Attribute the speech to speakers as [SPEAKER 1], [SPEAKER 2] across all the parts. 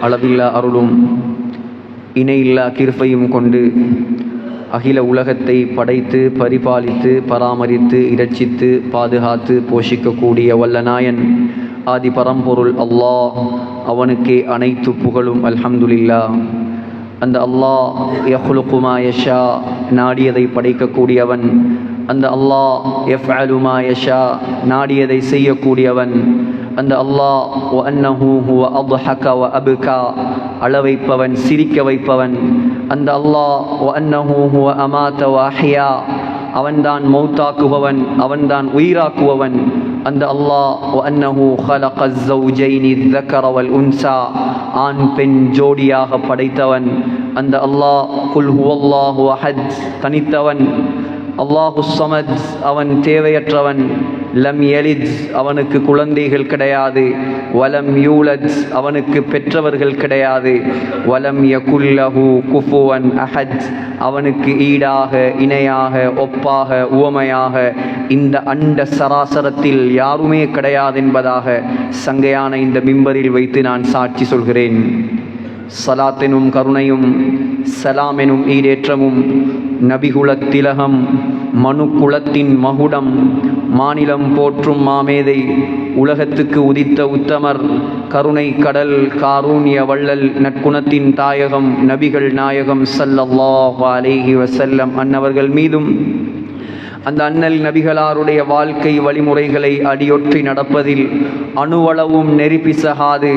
[SPEAKER 1] அளவில்லா அருளும் இணையில்லா கிருபையும் கொண்டு அகில உலகத்தை படைத்து பரிபாலித்து பராமரித்து இரட்சித்து பாதுகாத்து போஷிக்கக்கூடிய வல்லநாயன் ஆதி பரம்பொருள் அல்லாஹ், அவனுக்கே அனைத்து புகழும். அல்ஹம்துலில்லாஹ். அந்த அல்லாஹ் யஹ்லுகு மா யஷா, நாடியதை படைக்கக்கூடியவன். அந்த அல்லாஹ் யஃஅலு மா யஷா, நாடியதை செய்யக்கூடியவன். அந்த அல்லாஹ் வ அன்னஹு ஹுவ அத்ஹக வ அப்கா, அளவைப்பவன் சிரிக்க வைப்பவன். அந்த அல்லாஹ் வ அன்னஹு ஹுவ அமாத வ அஹ்யா, அவன்தான் மௌத்தாக்குபவன், அவன்தான் உயிராக்குபவன். அந்த அல்லாஹ் வ அன்னஹு ஹலக ஸௌஜைனி ذكر والانثى, ஆண் பெண் ஜோடியாக படைத்தவன். அந்த அல்லாஹ் குல் ஹுவல்லாஹு அஹத், தனித்தவன். அல்லாஹு ஸமத், அவன் தேவையற்றவன். லம் யலித், அவனுக்கு குழந்தைகள் கிடையாது. வலம் யூலத், அவனுக்கு பெற்றவர்கள் கிடையாது. வலம் யகுல் லஹு குஃபுவன் அஹத், அவனுக்கு ஈடாக இணையாக ஒப்பாக உவமையாக இந்த அண்ட சராசரத்தில் யாருமே கிடையாது என்பதாக சங்கையான இந்த மிம்பரில் வைத்து நான் சாட்சி சொல்கிறேன். சலாத்தெனும் கருணையும் சலாமெனும் ஈடேற்றமும் நபிகுலத் திலகம் மனு குலத்தின் மகுடம் மாநிலம் போற்றும் மாமேதை உலகத்துக்கு உதித்த உத்தமர் கருணை கடல் காரூண்ய வள்ளல் நற்குணத்தின் தாயகம் நபிகள் நாயகம் ஸல்லல்லாஹு அலைஹி வஸல்லம் அன்னவர்கள் மீதும் அந்த அண்ணல் நபிகளாருடைய வாழ்க்கை வழிமுறைகளை அடியொற்றி நடப்பதில் அணுவளவும் நெறிப்பிசகாது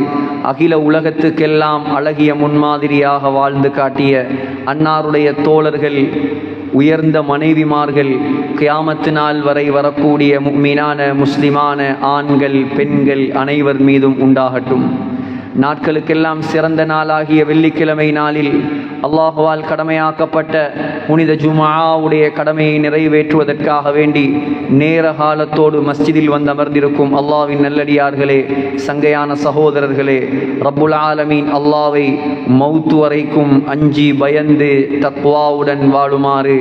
[SPEAKER 1] அகில உலகத்துக்கெல்லாம் அழகிய முன்மாதிரியாக வாழ்ந்து காட்டிய அன்னாருடைய தோழர்கள், உயர்ந்த மனைவிமார்கள், கியாமத்து நாள் வரை வரக்கூடிய முஃமினான முஸ்லிமான ஆண்கள் பெண்கள் அனைவர் மீதும் உண்டாகட்டும். நாட்களுக்கெல்லாம் சிறந்த நாளாகிய வெள்ளிக்கிழமை நாளில் அல்லாஹுவால் கடமையாக்கப்பட்ட புனித ஜும்ஆவுடைய கடமையை நிறைவேற்றுவதற்காக வேண்டி நேர காலத்தோடு மஸ்ஜிதில் வந்து அமர்ந்திருக்கும் அல்லாஹ்வின் நல்லடியார்களே, சங்கையான சகோதரர்களே, ரப்புல் ஆலமீன் அல்லாஹ்வை மௌத்து வரைக்கும் அஞ்சி பயந்து தக்வாவுடன் வாழுமாறு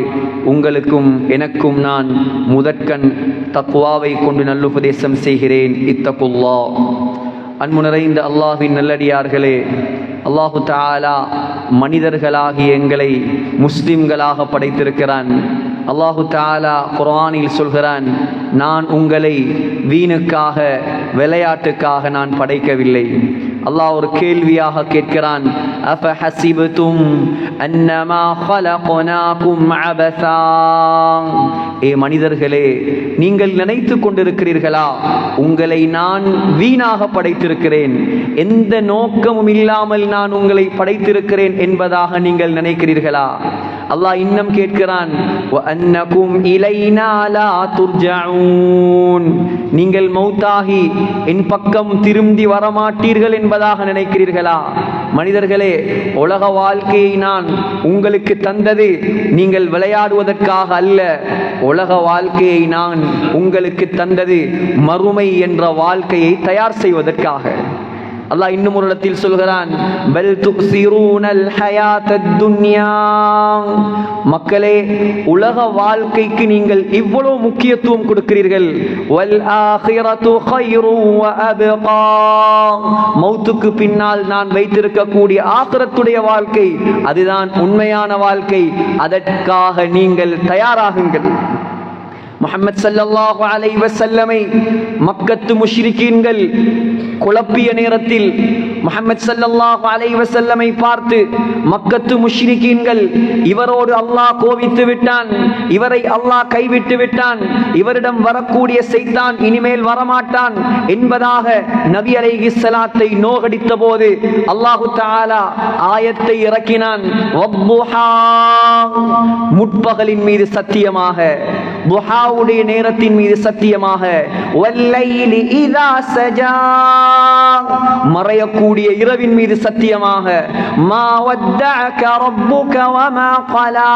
[SPEAKER 1] உங்களுக்கும் எனக்கும் நான் முதற்கண் தக்வாவை கொண்டு நல்லுபதேசம் செய்கிறேன். இத்தகுல்லாஹ். அன்பு நிறைந்த அல்லாஹ்வின் நல்லடியார்களே, அல்லாஹு தஆலா மனிதர்களாகிய எங்களை முஸ்லிம்களாக படைத்திருக்கிறான். அல்லாஹு தஆலா குர்ஆனில் சொல்கிறான், நான் உங்களை வீணுக்காக விளையாட்டுக்காக நான் படைக்கவில்லை. அல்லாஹ் ஒரு கேள்வியாக கேட்கிறான், அஃபஹஸிப்தும் அன்னமா خلقناكم அபஸா, ஏ மனிதர்களே, நீங்கள் நினைத்து கொண்டிருக்கிறீர்களா உங்களை நான் வீணாக படைத்திருக்கிறேன், எந்த நோக்கமும் இல்லாமல் நான் உங்களை படைத்திருக்கிறேன் என்பதாக நீங்கள் நினைக்கிறீர்களா? அல்லாஹ் இன்னும் கேட்கிறான், வஅன்னகும் இலைனா லா துர்ஜஊன், நீங்கள் மௌத்தாகி என் பக்கம் திரும்பி வரமாட்டீர்கள் என்பதாக நினைக்கிறீர்களா? மனிதர்களே, உலக வாழ்க்கையை நான் உங்களுக்கு தந்தது நீங்கள் விளையாடுவதற்காக அல்ல. உலக வாழ்க்கையை நான் உங்களுக்கு தந்தது மறுமை என்ற வாழ்க்கையை தயார் செய்வதற்காக. அல்லாஹ் இன்னும் ஒரு இடத்தில் சொல்கிறான், பல் துக்ஸிரூனல் ஹயாத்தத் துன்யா, மக்களே, உலக வாழ்க்கைக்கு நீங்கள் இவ்வளவு முக்கியத்துவம் கொடுக்கிறீர்கள். வல் ஆகிரத்து கைரு வ அப்கா, மௌத்துக்கு பின்னால் நான் வைத்திருக்கக்கூடிய ஆகிரத்துடைய வாழ்க்கை அதுதான் உண்மையான வாழ்க்கை, அதற்காக நீங்கள் தயாராகுங்கள். முஹம்மது ஸல்லல்லாஹு அலைஹி வஸல்லமை மக்கத்து முஷ்ரிக்கீன்கள் குழப்பிய நேரத்தில் முஹம்மது ஸல்லல்லாஹு அலைஹி வஸல்லமை பார்த்து மக்கத்து முஷ்ரிக்கீன்கள், இவரோடு அல்லாஹ் கோபித்து விட்டான், இவரை அல்லாஹ் கைவிட்டு விட்டான், இவரிடம் வரக்கூடிய சைத்தான் இனிமேல் வரமாட்டான் என்பதாக நபி அலைஹிஸ்ஸலாத்தை நோகடித்த போது அல்லாஹு தஆலா ஆயத்தை இறக்கினான், வத்துஹா, முற்பகலின் மீது சத்தியமாக, துஹாவுடைய நேரத்தின் மீது சத்தியமாக, வல்லைலி இதா சஜா, மறையக்கூடிய இரவின் மீது சத்தியமாக, மா வத்தஅக ரப்புக வமா கலா,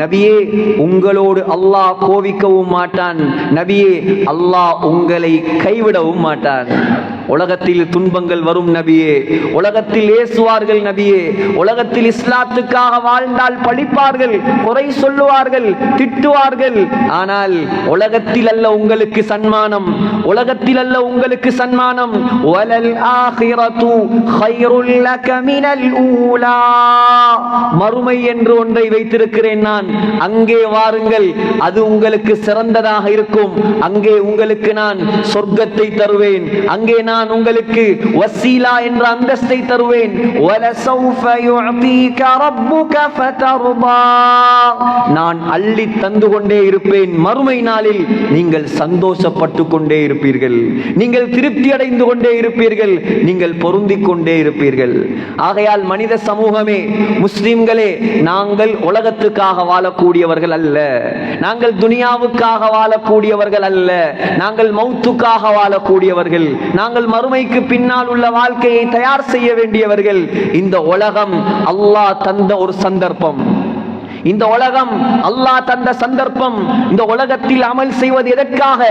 [SPEAKER 1] நபியே, உங்களோடு அல்லாஹ் கோபிக்கவும் மாட்டான், நபியே, அல்லாஹ் உங்களை கைவிடவும் மாட்டான். உலகத்தில் துன்பங்கள் வரும் நபியே, உலகத்தில் ஏசுவார்கள் நபியே, உலகத்தில் இஸ்லாத்துக்காக வாழ்ந்தால் பழிப்பார்கள், குறை சொல்லுவார்கள், திட்டுவார்கள். ஆனால் உலகத்தில் அல்ல உங்களுக்கு சன்மானம், உலகத்தில் அல்ல உங்களுக்கு சன்மானம். வலல் ஆகிரது கைருல் லக மினல் ஊலா, மறுமை என்று ஒன்றை வைத்திருக்கிறேன் நான், அங்கே வாருங்கள், அது உங்களுக்கு சிறந்ததாக இருக்கும். அங்கே உங்களுக்கு நான் சொர்க்கத்தை தருவேன், அங்கே நான் உங்களுக்கு வசீலா என்ற அந்தஸ்தை தருவேன். வலசௌஃப யுஅதீக ரப்புக ஃபதர்தா, நான் அள்ளி தந்து கொண்டே இருப்பேன். மறுமை நாளில் நீங்கள் சந்தோஷப்பட்டு கொண்டே இருப்பீர்கள், நீங்கள் திருப்தி அடைந்து கொண்டே இருப்பீர்கள், நீங்கள் பொருந்திக் கொண்டே இருப்பீர்கள். ஆகையால் மனித சமூகமே, முஸ்லிம்களே, நாங்கள் உலகத்துக்காக வாழக்கூடியவர்கள் அல்ல, நாங்கள் துனியாவுக்காக வாழக்கூடியவர்கள் அல்ல, நாங்கள் மௌத்துக்காக வாழக்கூடியவர்கள், நாங்கள் மறுமைக்கு பின்னால் உள்ள வாழ்க்கையை தயார் செய்ய வேண்டியவர்கள். இந்த உலகம் அல்லாஹ் தந்த ஒரு சந்தர்ப்பம், இந்த உலகம் அல்லாஹ் தந்த சந்தர்ப்பம். இந்த உலகத்தில் அமல் செய்வது எதற்காக?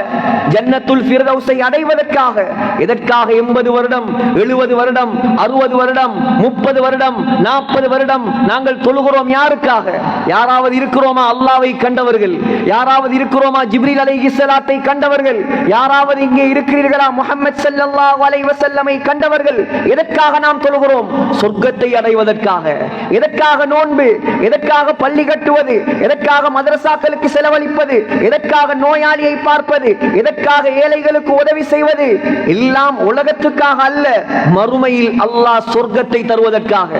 [SPEAKER 1] ஜன்னத்துல் ஃபிர்தௌஸை அடைவதற்காக. எதற்காக 80 வருடம், 70 வருடம், 60 வருடம், 30 வருடம், 40 வருடம் நாங்கள் தொழுகிறோம்? யாருக்காக? யாராவது இருக்கிறோமா அல்லாஹ்வை கண்டவர்கள்? யாராவது இருக்கிறோமா ஜிப்ரீல் அலைஹிஸ்ஸலாத்தை கண்டவர்கள்? யாராவது இங்கே இருக்கிறீர்களா முஹம்மது ஸல்லல்லாஹு அலைஹி வஸல்லமை கண்டவர்கள்? எதற்காக நாம் தொழுகிறோம்? சொர்க்கத்தை அடைவதற்காக. எதற்காக நோன்பு? எதற்காக பள்ளி கட்டுவது? எதற்காக மதரசாக்களுக்கு செலவழிப்பது? எதற்காக நோயாளியை பார்ப்பது? எதற்காக ஏழைகளுக்கு உதவி செய்வது? எல்லாம் உலகத்துக்காக அல்ல, மறுமையில் அல்லாஹ் சொர்க்கத்தை தருவதற்காக.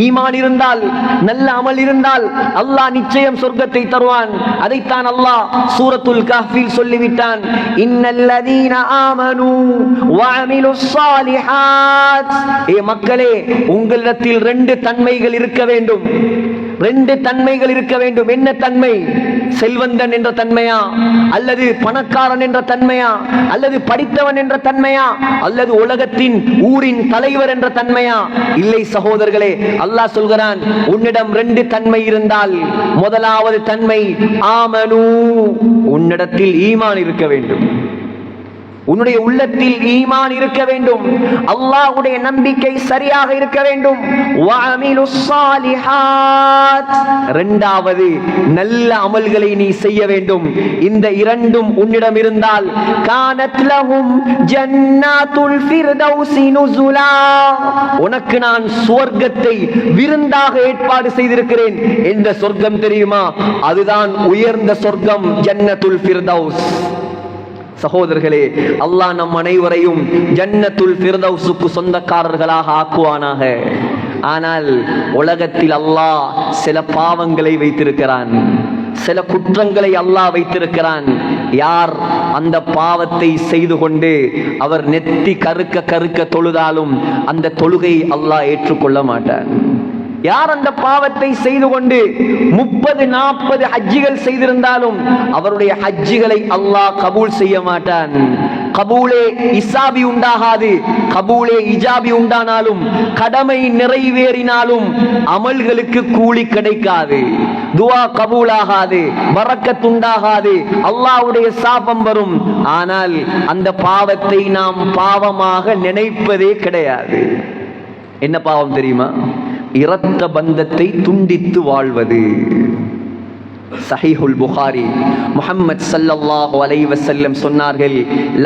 [SPEAKER 1] ஈமான் இருந்தால், நல்ல அமல் இருந்தால் அல்லாஹ் நிச்சயம் சொர்க்கத்தை தருவான். அதைத்தான் அல்லாஹ் சூரத்துல் கஹ்ஃபில் சொல்லிவிட்டான். இன்னல்லதீன ஆமனூ வஅமிலுஸ் ஸாலிஹாத், ஏ மக்களே, உங்களிடத்தில் 2 தன்மைகள் இருக்க வேண்டும். 2 தன்மைகள் இருக்க வேண்டும். என்ன தன்மை? செல்வந்தன் என்ற தன்மையா, அல்லது பணக்காரன் என்ற தன்மையா, அல்லது படித்தவன் என்ற தன்மையா, அல்லது உலகத்தின் ஊரின் தலைவர் என்ற தன்மையா? இல்லை சகோதரர்களே, அல்லாஹ் சொல்கிறான், உன்னிடம் 2 தன்மை இருந்தால், முதலாவது தன்மை ஆமனு, உன்னிடத்தில் ஈமான் இருக்க வேண்டும், உன்னுடைய உள்ளத்தில் ஈமான் இருக்க வேண்டும், அல்லாஹ்வுடைய நம்பிக்கை சரியாக இருக்க வேண்டும். வஅமிலுஸ் ஸாலிஹாத், இரண்டாவது நல்ல அமல்களை நீ செய்ய வேண்டும். இந்த 2ம் உன்னிடம் இருந்தால் கானத் லஹும் ஜன்னாத்துல் ஃபிர்தௌஸி நுஸுலா, உனக்கு நான் சுவர்க்கத்தை விருந்தாக ஏற்பாடு செய்திருக்கிறேன். என்ற சொர்க்கம் தெரியுமா? அதுதான் உயர்ந்த சொர்க்கம், ஜன்னத்துல் ஃபிர்தௌஸ். சகோதரர்களே, அல்லாஹ் நம் அனைவரையும் ஜன்னத்துல் ஃபிர்தௌஸுக்கு சொந்தக்காரர்களாக ஆக்குவானாக. ஆனால் உலகத்தில் அல்லாஹ் சில பாவங்களை வைத்திருக்கிறான், சில குற்றங்களை அல்லாஹ் வைத்திருக்கிறான். யார் அந்த பாவத்தை செய்து கொண்டு அவர் நெத்தி கருக்க கருக்க தொழுதாலும் அந்த தொழுகை அல்லாஹ் ஏற்றுக்கொள்ள மாட்டான். யார் அந்த பாவத்தை செய்து கொண்டு 30-40 ஹஜ்ஜிகள் செய்திருந்தாலும் அவருடைய ஹஜ்ஜிகளை அல்லாஹ் கபூல் செய்ய மாட்டான். கபூலே இசாபி உண்டாகாது, கபூலே இஜாபி உண்டானாலும், கடமை நிறைவேறினாலும் அமல்களுக்கு கூலி கிடைக்காது, துஆ கபூலாகாது, பரக்கத் உண்டாகாது, அல்லாஹ்வுடைய சாபம் வரும். ஆனால் அந்த பாவத்தை நாம் பாவமாக நினைப்பதே கிடையாது. என்ன பாவம் தெரியுமா? இரத்த பந்தத்தை துண்டித்து வாழ்வது. சஹீஹுல் புகாரி, முஹம்மது ஸல்லல்லாஹு அலைஹி வஸல்லம் சொன்னார்கள்,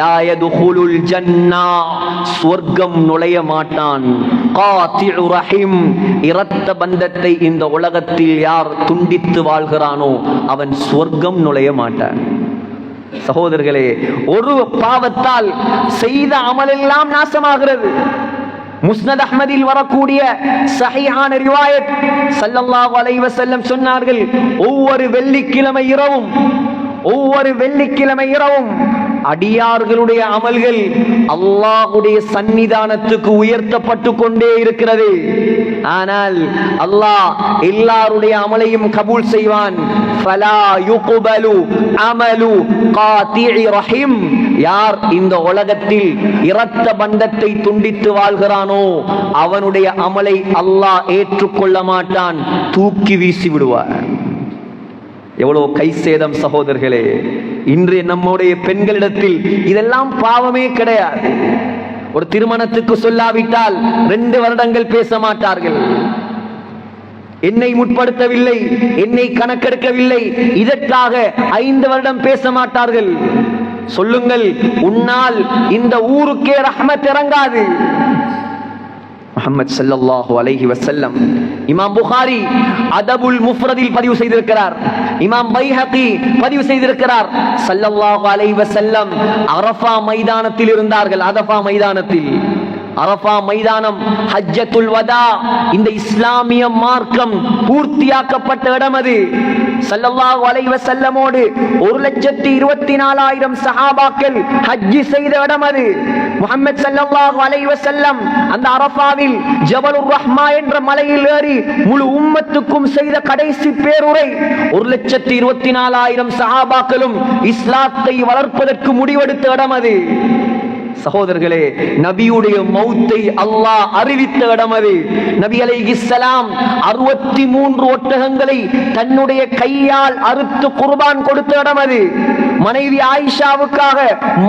[SPEAKER 1] லா யதுகுலுல் ஜன்னா, சொர்க்கம் நுழைய மாட்டான், காத்திஉ ரஹீம், இரத்த பந்தத்தை இந்த உலகத்தில் யார் துண்டித்து வாழ்கிறானோ அவன் சொர்க்கம் நுழைய மாட்டான். சகோதரர்களே, ஒரு பாவத்தால் செய்த அமலெல்லாம் நாசமாகிறது. முஸ்னத் அஹ்மதில் வரக்கூடிய சஹீஹான ரிவாயத், ஸல்லல்லாஹு அலைஹி வஸல்லம் சொன்னார்கள், ஒவ்வொரு வெள்ளிக்கிழமை இரவும் அடியார்களுடைய அமல்கள் அல்லாஹ்வுடைய சன்னிதானத்துக்கு உயர்த்தப்பட்டு கொண்டே இருக்கிறது. ஆனால் அல்லாஹ் எல்லாருடைய அமலையும் கபூல் செய்வான். ஃபலா யுக்பலு அமலு காத்திஇ ரஹீம், யார் இந்த உலகத்தில் இரத்த பந்தத்தை துண்டித்து வாழ்கிறானோ அவனுடைய அமலை அல்லாஹ் ஏற்றுக்கொள்ள மாட்டான், தூக்கி வீசி விடுவார். எவ்வளவு கை சேதம் சகோதரர்களே! இன்று நம்முடைய பெண்களிடத்தில் இதெல்லாம் பாவமே கிடையாது. ஒரு திருமணத்துக்கு சொல்லாவிட்டால் 2 வருடங்கள் பேச மாட்டார்கள். என்னை முற்படுத்தவில்லை, என்னை கணக்கெடுக்கவில்லை, இதற்காக 5 வருடம் பேச மாட்டார்கள். சொல்லுங்கள், உன்னால் இந்த ஊருக்கே ரஹ்மத் இறங்காது. முஹம்மது ஸல்லல்லாஹு அலைஹி வஸல்லம் இமாம் புகாரி அதபுல் முஃப்ரதில் பதிவு செய்திருக்கிறார், இமாம் பைஹகி பதிவு செய்திருக்கிறார். ஸல்லல்லாஹு அலைஹி வஸல்லம் அரஃபா மைதானத்தில் இருந்தார்கள். அரஃபா மைதானம் ஹஜ்ஜத்துல் வதா, இந்த இஸ்லாமிய மார்க்கம் பூர்த்தியாக்கப்பட்ட இடம் அது. ஸல்லல்லாஹு அலைஹி வஸல்லமோடு 1,24,000 சஹாபாக்கள் ஹஜ் செய்த இடம் அது. முஹம்மது ஸல்லல்லாஹு அலைஹி வஸல்லம் அந்த அரஃபாவில் ஜபலுர் ரஹ்மா என்ற மலையில் ஏறி முழு உம்மத்துக்கும் செய்த கடைசி பேருரை. 1,24,000 சஹாபாக்களும் இஸ்லாத்தை வளர்ப்பதற்கு முடிவெடுத்த இடம் அது. சகோதரர்களே, நபியுடைய மௌத்தை அல்லாஹ் அறிவித்த இடம் அது. நபி அலைஹிஸ்ஸலாம் 63 ஒட்டகங்களை தன்னுடைய கையால் அறுத்து குர்பான் கொடுத்த இடம் அது. மனைவி ஆயிஷாவுக்காக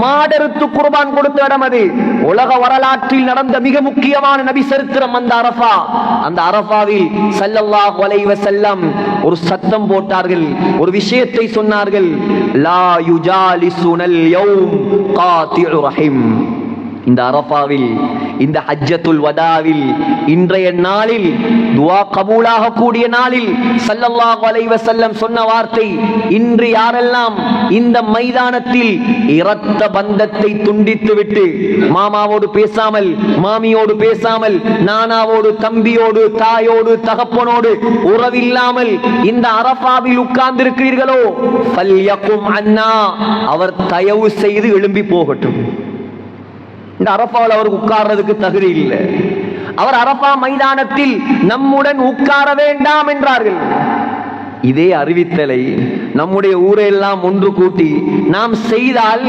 [SPEAKER 1] மாடறுத்து குர்பான் கொடுத்த இடம் அது. உலக வரலாற்றில் நடந்த மிக முக்கியமான நபி சரித்திரம் அந்த அரஃபா. அந்த அரஃபாவில் ஸல்லல்லாஹு அலைஹி வஸல்லம் ஒரு சத்தம் போட்டார்கள், ஒரு விஷயத்தை சொன்னார்கள். லா யுஜாலிசுனல் யௌம் காத்திஉ ரஹீம். இந்த அரஃபாவில், இந்த ஹஜ்ஜத்துல் வதாவில், இன்றைய நாளில், துஆ கபூலாக கூடிய நாளில் ஸல்லல்லாஹு அலைஹி வஸல்லம் சொன்ன வார்த்தை, இன்று யாரெல்லாம் இந்த மைதானத்தில் இரத்த பந்தத்தை துண்டித்துவிட்டு, மாமாவோடு பேசாமல், மாமியோடு பேசாமல், நானாவோடு, தம்பியோடு, தாயோடு, தகப்பனோடு உறவில்லாமல் இந்த அரஃபாவில் உட்கார்ந்திருக்கிறீர்களோ, ஃபல்யகும் அன்னா, அவர் தயவு செய்து எழும்பி போகட்டும். இந்த அரஃபாவில் அவருக்கு உட்கார்றதுக்கு தகுதி இல்லை. அவர் அரஃபா மைதானத்தில் நம்முடன் உட்கார வேண்டாம் என்றார்கள். இதே அறிவித்தலை நம்முடைய ஊரெல்லாம் ஒன்று கூட்டி நாம் செய்தால்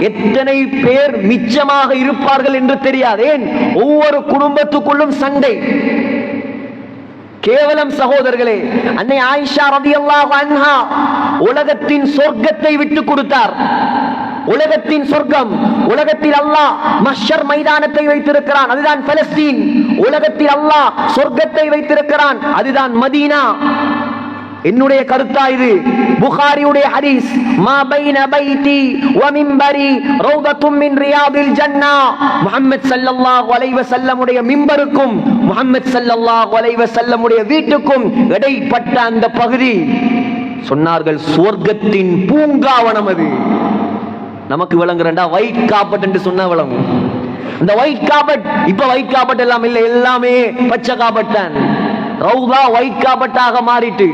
[SPEAKER 1] எத்தனை பேர் மிச்சமாக இருப்பார்கள் என்று தெரியாது. ஏன், ஒவ்வொரு குடும்பத்துக்குள்ளும் சண்டை. கேவலம் சகோதரர்களே, அன்னை ஆயிஷா ரலியல்லாஹு அன்ஹா உலகத்தின் சொர்க்கத்தை விட்டு கொடுத்தார். உலகத்தின் சொர்க்கம், உலகத்தில் அல்லாஹ் மஹ்ஷர் மைதானத்தை வைத்திருக்கிறான், அதுதான் பலஸ்தீன். உலகத்தில் அல்லாஹ் சொர்க்கத்தை வைத்திருக்கிறான், அதுதான் மதீனா. என்னுடைய கருத்தா இது? புகாரியுடைய ஹதீஸ், மா பைன பைதி வ மிம்பரி ரௌதத்தும் மின் ரியாதில் ஜன்னா. முஹம்மது ஸல்லல்லாஹு அலைஹி வஸல்லமுடைய மிம்பருக்கும் முஹம்மது ஸல்லல்லாஹு அலைஹி வஸல்லமுடைய வீட்டுக்கும் இடைப்பட்ட அந்த பகுதி, சொன்னார்கள், சுவர்க்கத்தின் பூங்காவனம் அது. நமக்கு விளங்குறா ஒயிட் கார்பெட் என்று சொன்னா விளங்கும். அந்த ஒயிட் கார்பெட், இப்ப ஒயிட் கார்பெட் எல்லாம் இல்லை, எல்லாமே பச்சை கார்பெட் தான். ரௌதா ஒயிட் கார்பெட்டாக மாறிட்டு.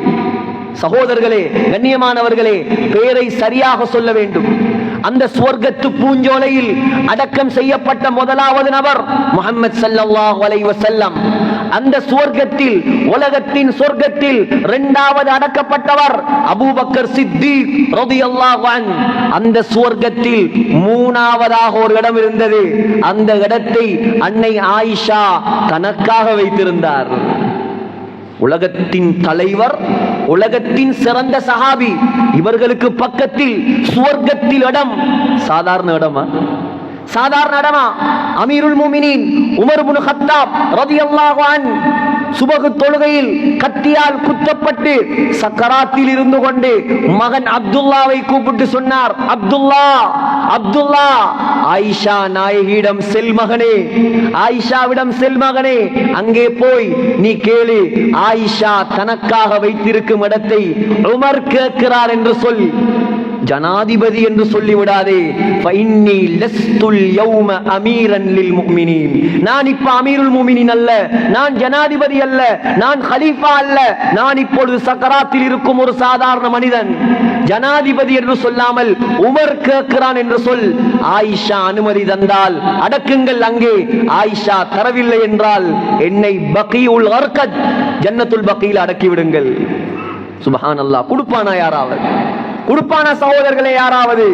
[SPEAKER 1] சகோதரர்களே, கண்ணியமானவர்களே, பெயரை சரியாக சொல்ல வேண்டும். அந்த சுவர்க்கத்து பூஞ்சோலையில் அடக்கம் செய்யப்பட்ட முதலாவது நபர் முஹம்மது ஸல்லல்லாஹு அலைஹி வஸல்லம். அந்த சுவர்க்கத்தில், உலகத்தின் சொர்க்கத்தில் இரண்டாவது அடக்கப்பட்டவர் அபூபக்கர் சித்தீக் ரலியல்லாஹு அன்ஹு. அந்த சுவர்க்கத்தில் மூணாவதாக ஒரு இடம் இருந்தது. அந்த இடத்தை அன்னை ஆயிஷா தனக்காக வைத்திருந்தார். உலகத்தின் தலைவர், உலகத்தின் சிறந்த சஹாபி, இவர்களுக்கு பக்கத்தில் சுவர்க்கத்தில் இடம். சாதாரண இடமா? சாதாரண இடமா? அமீருல் முஃமினீன் உமர் இப்னு கத்தாப் ரலியல்லாஹு அன்ஹு சுபஹ் தொழுகையில் கத்தியால் குத்தப்பட்டு சக்கராத்தில் இருந்து கொண்டு மகன் அப்துல்லாவை கூப்பிட்டு சொன்னார், அப்துல்லா, அப்துல்லா, ஆயிஷா நாயகியிடம் செல் மகனே, ஆயிஷாவிடம் செல் மகனே, அங்கே போய் நீ கேளு, ஆயிஷா தனக்காக வைத்திருக்கும் இடத்தை உமர் கேட்கிறார் என்று சொல். ஜனாதிபதி என்று சொல்லிவிடாதே. ஃபஇன்னி லஸ்துல் யௌம அமீரன் லில் முஃமினீன். நான் இப்ப அமீருல் முஃமினீன் அல்ல, நான் ஜனாதிபதி அல்ல, நான் கலீஃபா அல்ல, நான் இப்பொழுது சக்கராத்தில் இருக்கும் ஒரு சாதாரண மனிதன். ஜனாதிபதி என்று சொல்லாமல் உமர் கேட்கிறான் என்று சொல். ஆயிஷா அனுமதி தந்தால் அடக்குங்கள் அங்கே. ஆயிஷா தரவில்லை என்றால் என்னை பகீஉல் கர்கத், ஜன்னத்துல் பகீல் அடக்கி விடுங்கள். சுப்ஹானல்லாஹ். கொடுப்பானா யாராவது? கொடுப்பான சகோதரர்களே யாராவது?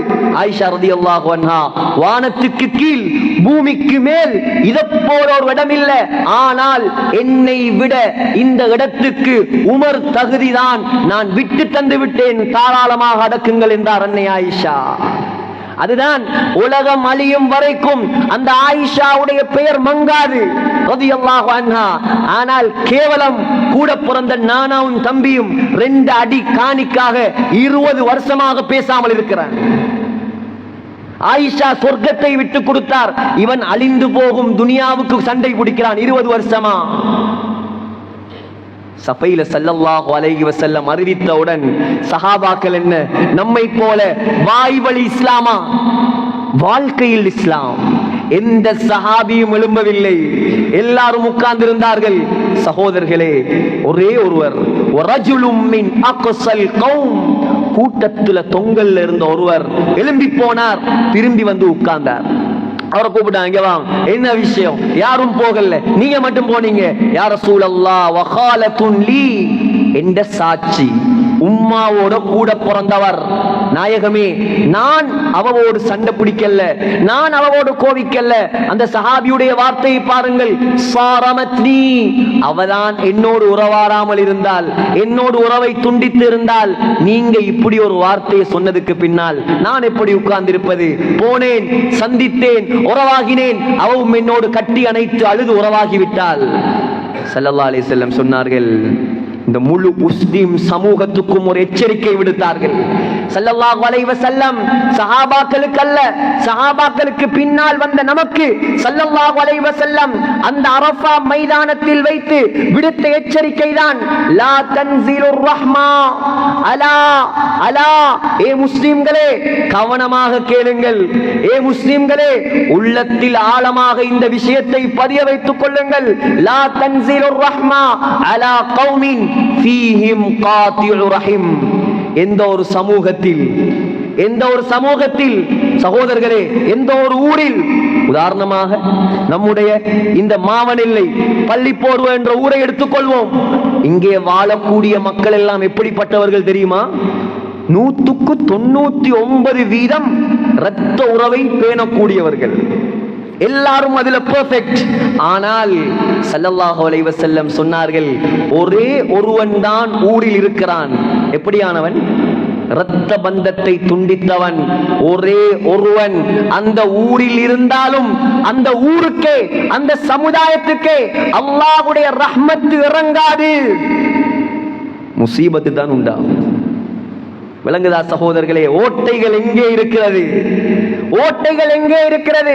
[SPEAKER 1] ஆயிஷா ரலியல்லாஹு அன்ஹா, வானத்துக்கு கீழ் பூமிக்கு மேல் இதப்போல ஒரு இடம் இல்லை, ஆனால் என்னை விட இந்த இடத்துக்கு உமர் தகுதிதான், நான் விட்டு தந்து விட்டேன், தாராளமாக அடக்குங்கள் என்றார் அன்னை ஆயிஷா. அதுதான் உலகம் அழியும் வரைக்கும் அந்த ஆயிஷாவுடைய பெயர் மங்காது ரலியல்லாஹு அன்ஹா. ஆனால் கேவலம் கூட பிறந்த நானாவும் தம்பியும் 2 அடி காணிக்காக 20 வருஷமாக பேசாமல் இருக்கிறான். ஆயிஷா சொர்க்கத்தை விட்டு கொடுத்தார், இவன் அழிந்து போகும் துனியாவுக்கு சண்டை பிடிக்கிறான் 20 வருஷமா. சபையில ஸல்லல்லாஹு அலைஹி வஸல்லம் அறிவித்தவுடன் சஹாபாக்கள் என்ன நம்மை போல வாய் வழி இஸ்லாமா, வாழ்க்கையில் இஸ்லாம். எந்த சஹாபியும் எழும்பவில்லை, எல்லாரும் உட்கார்ந்திருந்தார்கள். சகோதரர்களே, ஒரே ஒருவர் ரஜுலும் மின் அக்ஸல் கௌம், கூட்டத்துல தொங்கல்ல இருந்த ஒருவர் எழும்பி போனார், திரும்பி வந்து உட்கார்ந்தார். அவரை கூப்பிட்டாங்க, வாங்க, என்ன விஷயம்? யாரும் போகல, நீங்க மட்டும் போனீங்க. யா ரசூலல்லாஹ் வகாலத்துன் லீ, என்ற சாட்சி, உம்மாவோட கூட பிறந்தவர் நாயகமே, நான் அவவோடு சண்டை பிடிக்கல, நான் அவவோடு கோவிக்கல. அந்த சஹாபியுடைய வார்த்தையை பாருங்கள், சாரமத்னி, அவதான் என்னோடு உறவாடாமல் இருந்தால், என்னோடு உறவை துண்டித்து இருந்தால், நீங்க இப்படி ஒரு வார்த்தையை சொன்னதுக்கு பின்னால் நான் எப்படி உட்கார்ந்திருப்பது? போனேன், சந்தித்தேன், உறவாகினேன், அவவும் என்னோடு கட்டி அணைத்து அழுது உறவாகிவிட்டால். ஸல்லல்லாஹு அலைஹி வஸல்லம் சொன்னார்கள், இந்த முழு முஸ்லிம் சமூகத்துக்கும் ஒரு எச்சரிக்கை விடுத்தார்கள். ஸல்லல்லாஹு அலைஹி வஸல்லம் சஹாபாக்களுக்கு அல்ல, சஹாபாக்களுக்கு பின்னால் வந்த நமக்கு ஸல்லல்லாஹு அலைஹி வஸல்லம் அந்த அரஃபா மைதானத்தில் வைத்து விடுத்த எச்சரிக்கை தான், லா தன்ஸிலுர் ரஹ்மா அலா அலா, ஏ முஸ்லிம்களே கவனமாக கேளுங்கள், ஏ முஸ்லிம்களே உள்ளத்தில் ஆழமாக இந்த விஷயத்தை பதிய வைத்துக் கொள்ளுங்கள். லா தன்ஸிலுர் ரஹ்மா அலா கௌமின் ஃபீஹிம் காத்திஉ ரஹிம், எந்த ஒரு சமூகத்தில், எந்த ஒரு சமூகத்தில் சகோதரர்களே, எந்த ஒரு ஊரில், உதாரணமாக நம்முடைய இந்த மாவனெல்லை பள்ளிப்போர்வ என்ற ஊரை எடுத்துக்கொள்வோம். இங்கே வாழக்கூடிய மக்கள் எல்லாம் எப்படிப்பட்டவர்கள் தெரியுமா? 99% இரத்த உறவை பேணக்கூடியவர்கள், எல்லாரும் அதுல பெர்ஃபெக்ட். ஆனால் ஸல்லல்லாஹு அலைஹி வஸல்லம் சொன்னார்கள், ஒரே ஒருவன் தான் ஊரில் இருக்கிறான். எப்படியானவன்? இரத்த பந்தத்தை துண்டித்தவன். ஒரே ஒருவன் அந்த ஊரில் இருந்தாலும் அந்த ஊருக்கே, அந்த சமுதாயத்துக்கே அல்லாஹ்வுடைய ரஹ்மத் இறங்காது, முசீபத்து தான் உண்டாகும். விளங்குதா சகோதரர்களே? ஓட்டைகள் எங்கே இருக்கிறது? ஓட்டைகள் எங்கே இருக்கிறது?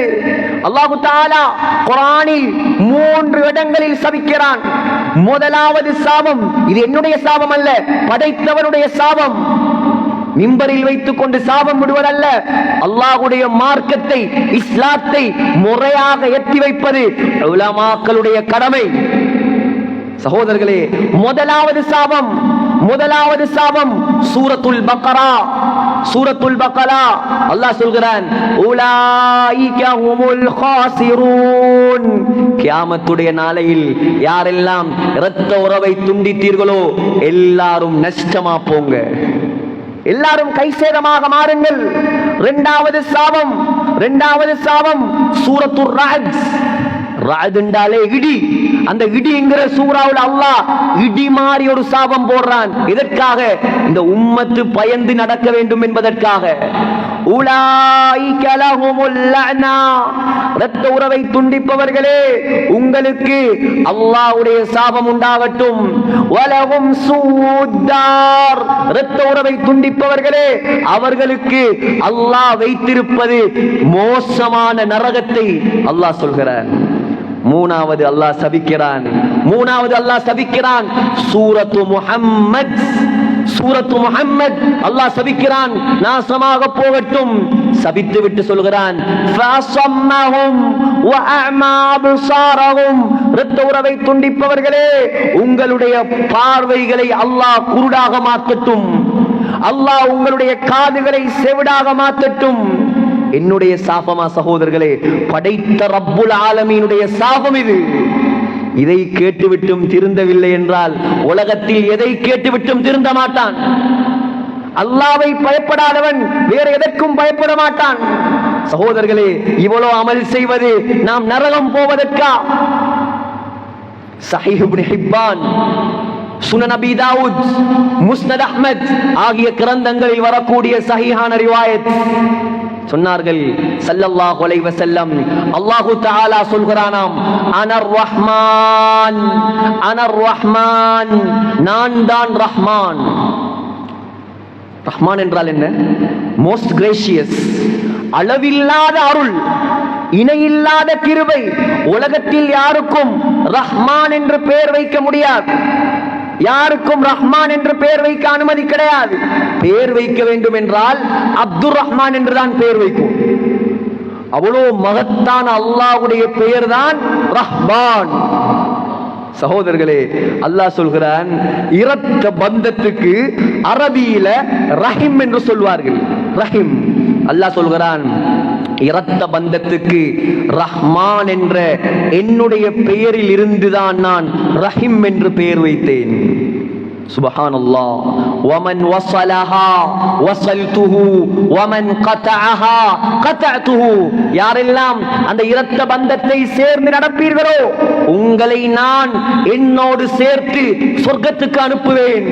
[SPEAKER 1] அல்லாஹு தஆலா குர்ஆனில் 3 இடங்களில் சபிக்கிறான். முதலாவது சாபம், இது என்னுடைய சாபம் அல்ல, படைத்தவனுடைய சாபம். மிம்பரில் வைத்துக் கொண்டு சாபம் விடுவதல்ல, அல்லாஹ்வுடைய மார்க்கத்தை, இஸ்லாத்தை முறையாக எத்தி வைப்பது உலமாக்களுடைய கடமை. சகோதரர்களே, முதலாவது சாபம், முதலாவது சாபம் சூரத்துல் பக்ரா. சூரத்துல் பக்ரா அல்லாஹ் சொல்கிறான், உலாயிக ஹுமுல் காசிரூன், கியாமத்துடைய நாளையில் யாரெல்லாம் இரத்த உறவை துண்டித்தீர்களோ எல்லாரும் நஷ்டமா போங்க, எல்லாரும் கைசேதமாக மாறுங்கள். இரண்டாவது சாபம், இரண்டாவது சாபம் சூரத்துர் ரஅத். ரஅத் என்றாலே இடி. அந்த இடிங்கிற சூறாவுல அல்லாஹ் இடி மாதிரி ஒரு சாபம் போடுறான். இதற்காக இந்த உம்மத்து பயந்து நடக்க வேண்டும் என்பதற்காக. உலாயிக லஹுமுல் லஅனா, இரத்த உறவை துண்டிப்பவர்களே உங்களுக்கு அல்லாஹ்வுடைய சாபம் உண்டாகட்டும். வலஹும் சூத்தார், இரத்த உறவை துண்டிப்பவர்களே அவர்களுக்கு அல்லாஹ் வைத்திருப்பது மோசமான நரகத்தை அல்லாஹ் சொல்கிறார். மூணாவது அல்லாஹ் சபிக்கிறான், மூணாவது அல்லாஹ் சபிக்கிறான் சூரத்து முஹம்மத். சூரத்து முஹம்மத் அல்லாஹ் சபிக்கிறான், நாசமாக போகட்டும். சபித்து விட்டு சொல்கிறான், ஃபஸம்மஹும் வஅமா அப்சாரஹும், இரத்த உறவை துண்டிப்பவர்களே உங்களுடைய பார்வைகளை அல்லாஹ் குருடாக மாற்றட்டும், அல்லாஹ் உங்களுடைய காதுகளை செவிடாக மாற்றட்டும். என்னுடைய சாபமா சகோதரர்களே? படைத்த ரப்புல் ஆலமீனுடைய சாபம் இது. இதை கேட்டுவிட்டும் திருந்தவில்லை என்றால் உலகத்தில் எதை கேட்டுவிட்டும் திருந்த மாட்டான். அல்லாஹ்வை பயப்படாதவன் வேற எதற்கும் பயப்பட மாட்டான். சகோதரர்களே, இவ்வளவு அமல் செய்வது நாம் நரகம் போவதற்கா? சஹீஹ் இப்னு ஹிப்பான், சுனன் அபீ தாவூத், முஸ்னத் அஹ்மத் ஆகிய கிரந்தங்களில் வரக்கூடிய சஹீஹான ரிவாயத், சொன்னார்கள் ஸல்லல்லாஹு அலைஹி வஸல்லம், அல்லாஹு தஆலா சொல்கிறானாம், அனர் ரஹ்மான், அனர் ரஹ்மான், நான் தான் ரஹ்மான். ரஹ்மான் என்றால் என்ன? மோஸ்ட் கிரேஷியஸ், அளவில்லாத அருள், இணையில்லாத கிருபை. உலகத்தில் யாருக்கும் ரஹ்மான் என்று பெயர் வைக்க முடியாது, யாருக்கும் ரஹ்மான் என்று பெயர் வைக்க அனுமதி கிடையாது. பெயர் வைக்க வேண்டும் என்றால் அப்துர் ரஹ்மான் என்றுதான் பெயர் வைக்கும். அவ்வளவு மகத்தான அல்லாஹ்வுடைய பெயர் தான் ரஹ்மான். சகோதரர்களே, அல்லாஹ் சொல்கிறான், இரத்த பந்தத்துக்கு அரபியில ரஹீம் என்று சொல்வார்கள். ரஹீம். அல்லாஹ் சொல்கிறான், இரத்த பந்தத்துக்கு ரஹ்மான் என்ற என்னுடைய பெயரில் இருந்துதான் நான் ரஹீம் என்று பெயர் வைத்தேன். சுப்ஹானல்லாஹ். வமன் வஸலஹா வஸல்துஹு வமன் கதஅஹா கதஅதுஹு. யாரெல்லாம் அந்த இரத்த பந்தத்தை சேர்ந்து நடப்பீர்களோ உங்களை நான் என்னோடு சேர்த்து சொர்க்கத்துக்கு அனுப்புவேன்.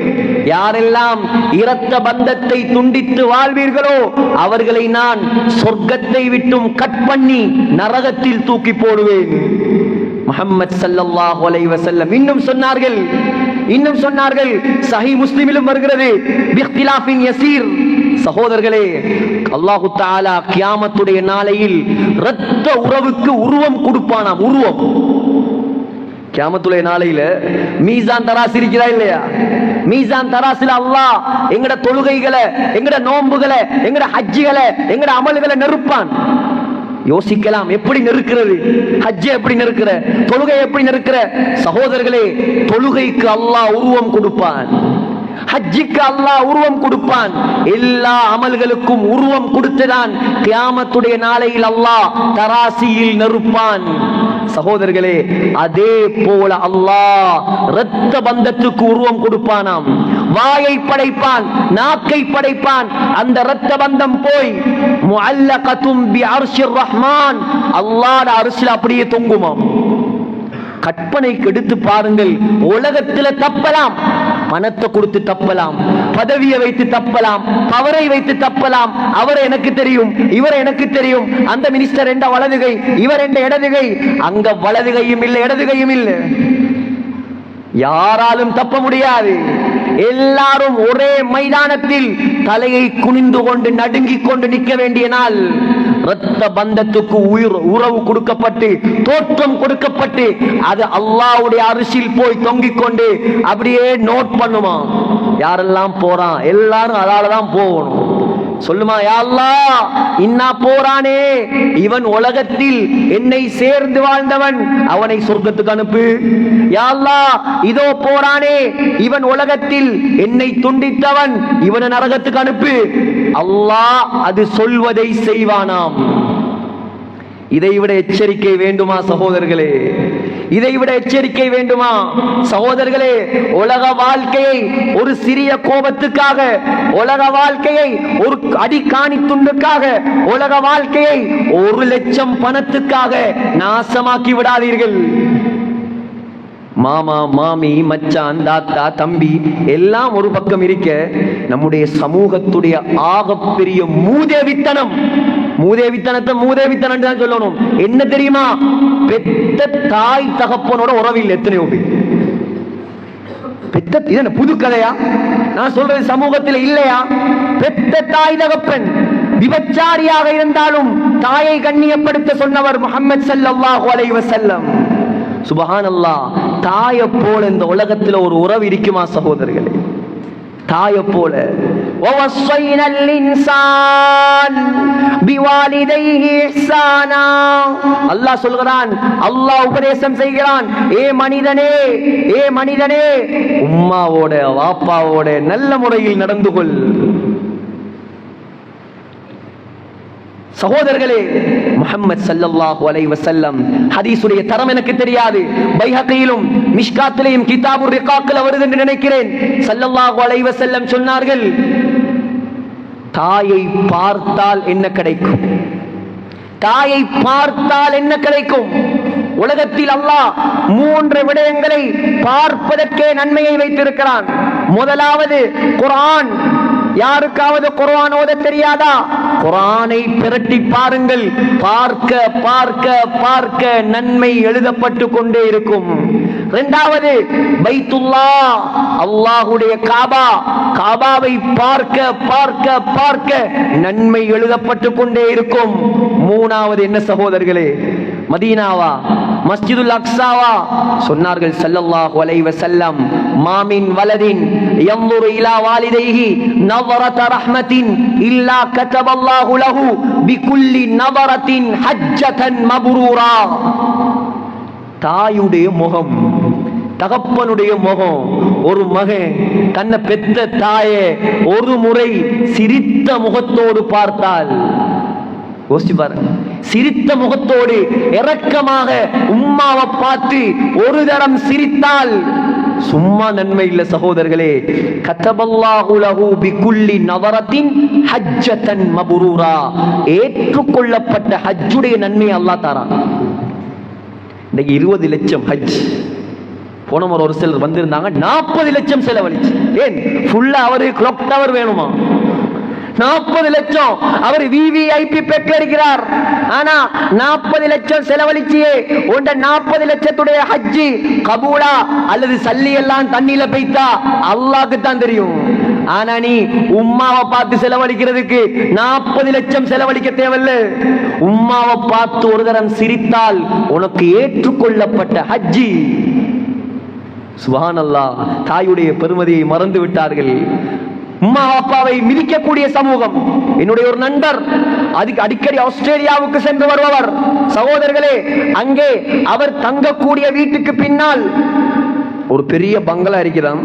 [SPEAKER 1] யாரெல்லாம் இரத்த பந்தத்தை துண்டித்து வாழ்வீர்களோ அவர்களை நான் சொர்க்கத்தை விட்டும் கட் பண்ணி நரகத்தில் தூக்கி போடுவேன். முஹம்மது ஸல்லல்லாஹு அலைஹி வஸல்லம் இன்னும் சொன்னார்கள், சஹீஹ் முஸ்லிமிலும் வருகிறது, பிக்திலாஃபின் யஸீர். சகோதரர்களே, அல்லாஹு தஆலா கியாமத்துடைய நாளையில் இரத்த உறவுக்கு உருவம் கொடுப்பானாம். உருவம். கியாமத்துடைய நாளையில மீசான் தராசு இருக்கிறா இல்லையா? மீசான் தராசுல அல்லாஹ் எங்கட தொழுகைகளை, எங்கட நோன்புகளை, எங்கட ஹஜ்ஜிகளை, எங்கட அமல்களை நெருப்பான். யோசிக்கலாம், எப்படி நெருக்கிறது? ஹஜ்ஜை எப்படி நெருக்கிற? தொழுகை எப்படி நெருக்கிற? சகோதரர்களே, தொழுகைக்கு அல்லாஹ் உருவம் கொடுப்பான், ஹஜ்ஜிக்கு அல்லாஹ் உருவம் கொடுப்பான். எல்லா அமல்களுக்கும் உருவம் கொடுத்துதான் கியாமத்துடைய நாளையில் அல்லாஹ் தராசியில் நெருப்பான். சகோதரர்களே, அதே போல அல்லாஹ் இரத்த பந்தத்துக்கு உருவம் கொடுப்பானாம். வாயை படைப்பான், நாக்கை படைப்பான். அந்த இரத்த பந்தம் போய் முஅல்லகத்தும் பி அர்ஷிர் ரஹ்மான், அல்லாஹ்வுடைய அர்ஷில் அப்படியே தொங்குமாம். கற்பனைக்கு எடுத்து பாருங்கள். உலகத்துல தப்பலாம், பணத்தை கொடுத்து தப்பலாம், பதவியை வைத்து தப்பலாம், பவரை வைத்து தப்பலாம். அவர் எனக்கு தெரியும், இவர் எனக்கு தெரியும், அந்த மினிஸ்டர் என்ற வலதுகை, இவர் என்ற இடதுகை. அங்க வலதுகையும் இல்லை, இடதுகையும் இல்லை. யாராலும் தப்ப முடியாது. எல்லாரும் ஒரே மைதானத்தில் தலையை குனிந்து கொண்டு நடுங்கிக் கொண்டு நிற்க வேண்டிய நாள். இரத்த பந்தத்துக்கு உறவு கொடுக்கப்பட்டு, தோற்றம் கொடுக்கப்பட்டு, அது அல்லாஹ்வுடைய அரிசியில் போய் தொங்கிக் கொண்டு அப்படியே நோட் பண்ணுமா. யாரெல்லாம் போறான் எல்லாரும் அதாலதான் போகணும். சொல்லுமா, யா அல்லாஹ், இன்னா போறானே, இவன் உலகத்தில் என்னை சேர்ந்து வாழ்ந்தவன், அவனை சொர்க்கத்துக்கு அனுப்பு. யா அல்லாஹ், இதோ போறானே, இவன் உலகத்தில் என்னை துண்டித்தவன், இவனை நரகத்துக்கு அனுப்பு. அல்லாஹ் அது சொல்வதை செய்வானாம். இதைவிட எச்சரிக்கை வேண்டுமா சகோதரர்களே? இதைவிட எச்சரிக்கை வேண்டுமா சகோதரர்களே? உலக வாழ்க்கையை ஒரு சிறிய கோபத்துக்காக, உலக வாழ்க்கையை ஒரு அடிக்காணி துண்டுக்காக, உலக வாழ்க்கையை 1,00,000 பணத்துக்காக நாசமாக்கி விடாதீர்கள். மாமா, மாமி, மச்சான், தாத்தா, தம்பி எல்லாம் ஒரு பக்கம் இருக்க, நம்முடைய சமூகத்துடைய ஆகப்பெரிய மூதேவித்தனம், மூதேவித்தனத்தை மூதேவித்தனம் தான் சொல்லணும். என்ன தெரியுமா? பெத்த தாய் தகப்பனோட உறவில் எத்தனையோ பேர். பெத்த, இது புது கதையா? நான் சொல்றது சமூகத்தில் இல்லையா? பெத்த தாய் தகப்பன் விபச்சாரியாக இருந்தாலும் தாயை கண்ணியப்படுத்த சொன்னவர் முஹம்மது ஸல்லல்லாஹு அலைஹி வஸல்லம். சுப்ஹானல்லாஹ். தாயை போல இந்த உலகத்தில் ஒரு உறவு இருக்குமா சகோதரர்களே? தாயை போல. வவஸ்ஸைனல் இன்சான் பிவாலிதைஹி இஹ்சானா. அல்லாஹ் சொல்கிறான், அல்லாஹ் உபதேசம் செய்கிறான், ஏ மனிதனே, ஏ மனிதனே, உம்மாவோட வாப்பாவோட நல்ல முறையில் நடந்து கொள். சகோதரர்களே, முஹம்மது ஸல்லல்லாஹு அலைஹி வஸல்லம் ஹதீஸுடைய தரம் எனக்கு தெரியாது, பைஹகியிலும் மிஷ்காத்திலும் கிதாபுர் ரிகாக்ல வருது என்று நினைக்கிறேன். ஸல்லல்லாஹு அலைஹி வஸல்லம் சொன்னார்கள், தாயை பார்த்தால் என்ன கிடைக்கும்? தாயை பார்த்தால் என்ன கிடைக்கும்? உலகத்தில் அல்லாஹ் 3 விடயங்களை பார்ப்பதற்கே நன்மையை வைத்திருக்கிறான். முதலாவது குர்ஆன், யாருக்காவது குர்ஆன் ஓத தெரியாதா? குர்ஆனை பிரட்டி பாருங்கள். பார்க்க பார்க்க பார்க்க நன்மை எழுதப்பட்டு கொண்டே இருக்கும். இரண்டாவது பைத்துல்லாஹ், அல்லாஹ்வுடைய காபா, காபாவை பார்க்க பார்க்க பார்க்க நன்மை எழுதப்பட்டு கொண்டே இருக்கும். மூணாவது என்ன சகோதரர்களே? மதீனாவா, மஸ்ஜிதுல் அக்ஸாவா? சொன்னார்கள் ஸல்லல்லாஹு அலைஹி வஸல்லம், மாமின் வலதின் யன்ظுரு இலா வாலிதைஹி நظرة ரஹ்மத்தின் இல்லா கதபல்லாஹு லஹு பிகுல்லி நظرத்தின் ஹஜ்ஜத்தன் மப்ரூரா. தாயுடைய முகம், தகப்பனுடைய முகம். ஒரு மகன் தன்னை பெற்ற தாயை ஒரு முறை சிரித்த முகத்தோடு பார்த்தால், யோசிச்சு பாருங்க, சிரித்த முகத்தோடு இரக்கமாக உம்மாவை பார்த்து ஒரு தரம் சிரித்தால் சும்மா நன்மை இல்ல சகோதரர்களே. கதபல்லாஹு லஹு பிகுல்லி நظرத்தின் ஹஜ்ஜத்தன் மப்ரூரா. ஏற்றுக்கொள்ளப்பட்ட ஹஜ்ஜுடைய நன்மை அல்லாஹ் தரான். இன்னைக்கு 20 லட்சம் ஹஜ். போன முறை ஒரு சிலர் வந்திருந்தாங்க, 40 லட்சம் செலவழிச்சு. ஏன்? ஃபுல்லா அவரு கிளாக் டவர் வேணுமா? 40 லட்சம். அவர் விவிஐபி பெற்றிருக்கிறார். ஆனா 40 லட்சம் செலவழிச்சியே உண்ட 40 லட்சத்துடைய ஹஜ்ஜி கபூலா அல்லது சல்லி எல்லாம் தண்ணியில பெய்தா அல்லாஹ்க்கு தான் தெரியும். ஆனா நீ உம்மாவை பார்த்து செலவழிக்கிறதுக்கு 40 லட்சம் செலவழிக்க தேவையில்ல. உம்மாவை பார்த்து ஒரு தரம் சிரித்தால் உனக்கு ஏற்றுக்கொள்ளப்பட்ட ஹஜ்ஜி. சுப்ஹானல்லாஹ். தாயுடைய பெருமதியை மறந்து விட்டார்கள். உம்மா அப்பாவை மிதிக்கக்கூடிய சமூகம். என்னுடைய ஒரு நண்பர் அடிக்கடி ஆஸ்திரேலியாவுக்கு சென்று வருபவர். சகோதரர்களே, அங்கே அவர் தங்கக்கூடிய வீட்டுக்கு பின்னால் ஒரு பெரிய பங்களா இருக்கிறான்.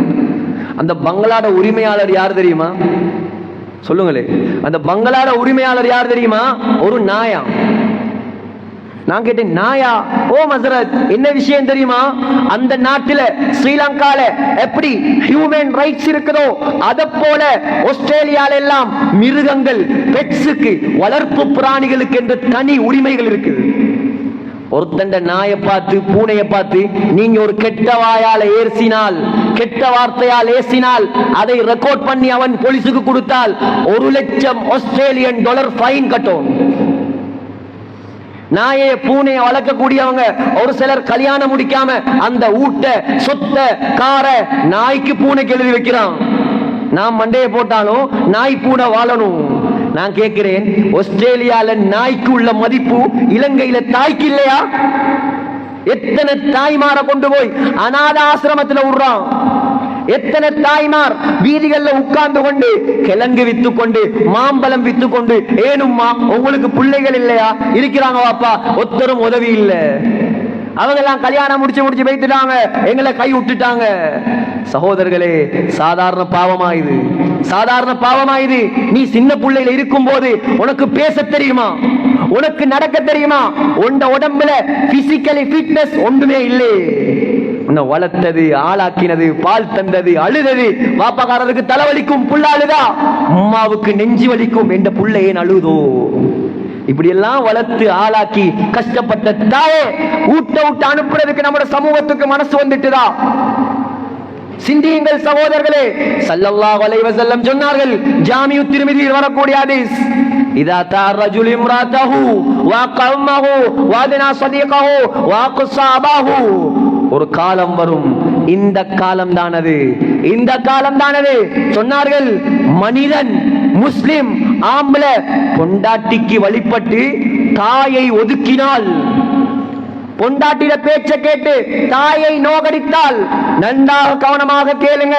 [SPEAKER 1] அந்த பங்களாட உரிமையாளர் யார் தெரியுமா? சொல்லுங்களே. அந்த பங்களாட உரிமையாளர் யார் தெரியுமா? ஒரு நாயா. நான் கேட்டேன், நாயா? ஓ மசரத், என்ன விஷயம் தெரியுமா? அந்த நாட்டில ஸ்ரீலங்கால எப்படி ஹியூமன் ரைட்ஸ் இருக்குதோ அத போல ஆஸ்திரேலியால எல்லாம் மிருகங்கள், பெட்ஸுக்கு, வளர்ப்பு பிராணிகளுக்கு என்ற தனி உரிமைகள் இருக்கு. ஒருத்தண்ட நாயை பார்த்து, பூனையை பார்த்து நீங்க ஒரு கெட்ட வாயால ஏசினால், கெட்ட வார்த்தையால் ஏசினால் அதை ரெக்கார்ட் பண்ணி அவன் போலீஸுக்கு கொடுத்தால் 1 லட்சம் ஆஸ்திரேலியன் டாலர் ஃபைன் கட்டும். நாயே பூனையை வளர்க்கக்கூடியவங்க ஒரு சிலர் கல்யாணம் முடிக்காம அந்த ஊட்ட, சொத்த, கார நாய்க்கு பூனைக்கு எழுதி வைக்கிறான். நான் மண்டையை போட்டாலும் நாய் பூனை வாழணும். நான் கேட்கிறேன், ஆஸ்திரேலியால நாய்க்கு உள்ள மதிப்பு இலங்கையில தாய்க்கு இல்லையா? எத்தனை தாய்மார கொண்டு போய் அநாத ஆசிரமத்தில் விடுறான். எத்தனை தாய்மார் வீதிகள்ல உட்கார்ந்து கொண்டு கிழங்கு வித்து கொண்டு, மாம்பழம் வித்து கொண்டு, ஏனும்மா உங்களுக்கு பிள்ளைகள் இல்லையா? இருக்கிறாங்க வாப்பா, ஒத்தரும் உதவி இல்ல. அவங்க எல்லாம் கல்யாணம் முடிச்சு வைத்துட்டாங்க, எங்களை கை விட்டுட்டாங்க. சகோதரர்களே, சாதாரண பாவமா இது? சாதாரண பாவமா இது? நீ சின்ன பிள்ளையில இருக்கும் போது உனக்கு பேச தெரியுமா? உனக்கு நடக்க தெரியுமா? உண்ட உடம்புல பிசிக்கலி ஃபிட்னஸ் ஒன்றுமே இல்லை. உன்னை வளர்த்தது, ஆளாக்கினது, பால் தந்தது, அழுதது. வாப்பாக்காரருக்கு தலைவலிக்கும், புள்ள அழுதா. அம்மாவுக்கு நெஞ்சு வலிக்கும், என்ற புள்ள ஏன் அழுதோ? இப்படி எல்லாம் வளர்த்து ஆளாக்கி கஷ்டப்பட்ட தாயே ஊட்ட அனுப்புறதுக்கு நம்ம சமூகத்துக்கு மனசு வந்துட்டுதா? சிந்தியுங்கள் சகோதரர்களே. ஸல்லல்லாஹு அலைஹி வஸல்லம் சொன்னார்கள், ஜாமிஉ திர்மிதியில் வரக்கூடிய ஹதீஸ், இதா தரஜுல் இம்ராதஹு வா கௌமஹு வஅதனா ஸதீகஹு வா குஸாபஹு. ஒரு காலம் வரும், இந்த காலம் தானது, இந்த காலம் தானது. சொன்னார்கள், மனிதன் முஸ்லிம் ஆம்பள பொண்டாட்டிக்கு வழிபட்டு தாயை ஒதுக்கினால், பொண்டாட்டிட பேச்ச கேட்டு தாயை நோகடித்தால், நன்றாக கவனமாக கேளுங்க,